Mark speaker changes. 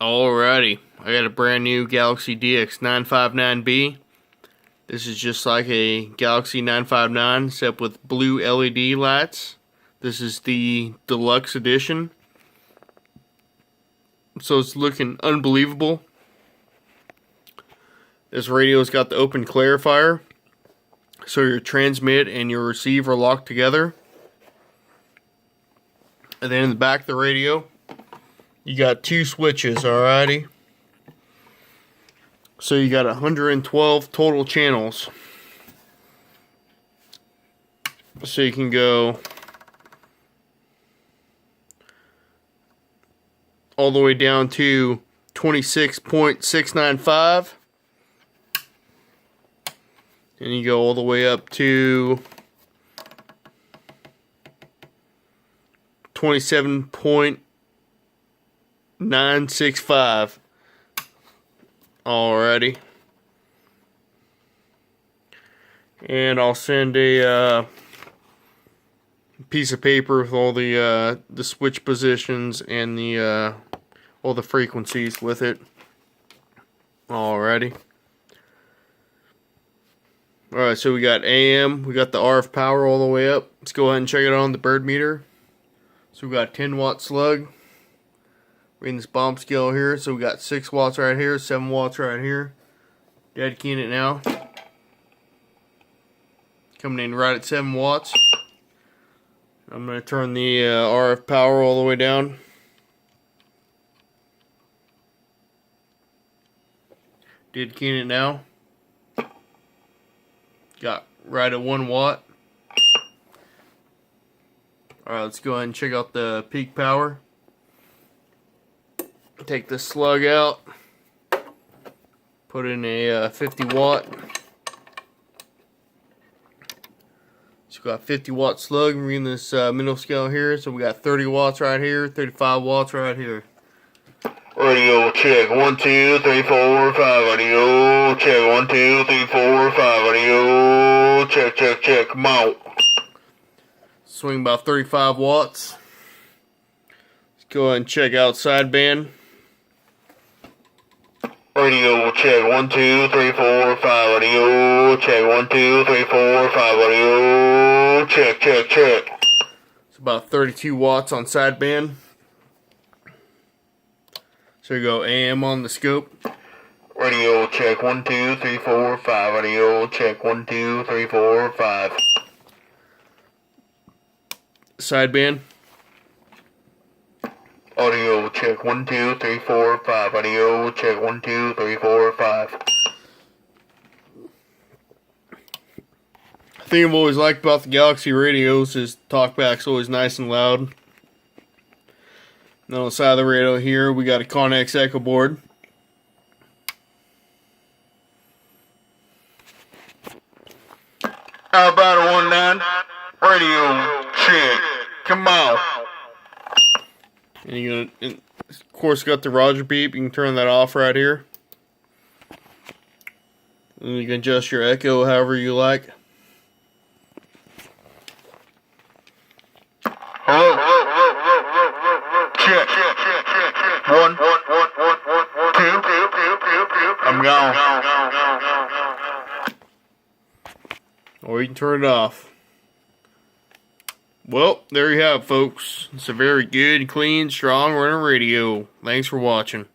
Speaker 1: Alrighty, I got a brand new Galaxy DX959B. This is just like a Galaxy 959 except with blue LED lights. This is the deluxe edition. So it's looking unbelievable. This radio's got the open clarifier, so your transmit and your receive are locked together. And then in the back of the radio, you got two switches, alrighty? So you got 112 total channels. So you can go all the way down to 26.695. And you go all the way up to 27.965. Alrighty. And I'll send a piece of paper with all the switch positions and the all the frequencies with it. Alrighty. Alright, so we got AM, we got the RF power all the way up. Let's go ahead and check it on the bird meter. So we got 10 watt slug. Reading this bomb scale here. So we got 6 watts right here, 7 watts right here. Dead keying it now. Coming in right at 7 watts. I'm going to turn the RF power all the way down. Dead keying it now. Got right at 1 watt. Alright, let's go ahead and check out the peak power. Take the slug out. Put in a 50 watt. So we got 50 watt slug. We're in this middle scale here. So we got 30 watts right here, 35 watts right here.
Speaker 2: Radio check 1 2 3 4 5. Radio check 1 2 3 4 5. Radio check. Come out.
Speaker 1: Swing about 35 watts. Let's go ahead and check out sideband.
Speaker 2: Radio check 1 2 3 4 5. Radio check 1 2 3 4 5. Radio check.
Speaker 1: It's about 32 watts on sideband. So you go AM on the scope.
Speaker 2: Radio check 1 2 3 4 5. Radio check 1 2 3 4 5.
Speaker 1: Sideband.
Speaker 2: Audio check 1 2 3 4 5. Audio check 1 2 3 4 5.
Speaker 1: The thing I've always liked about the Galaxy radios is talkback's always nice and loud. And on the side of the radio here, we got a Connex Echo board.
Speaker 2: How about a 1 9? Radio check. Come on.
Speaker 1: And you of course got the Roger beep. You can turn that off right here. And you can adjust your echo however you like.
Speaker 2: Hello. Check. 1 2. I'm gone.
Speaker 1: Or you can turn it off. Well, there you have it, folks. It's a very good, clean, strong running radio. Thanks for watching.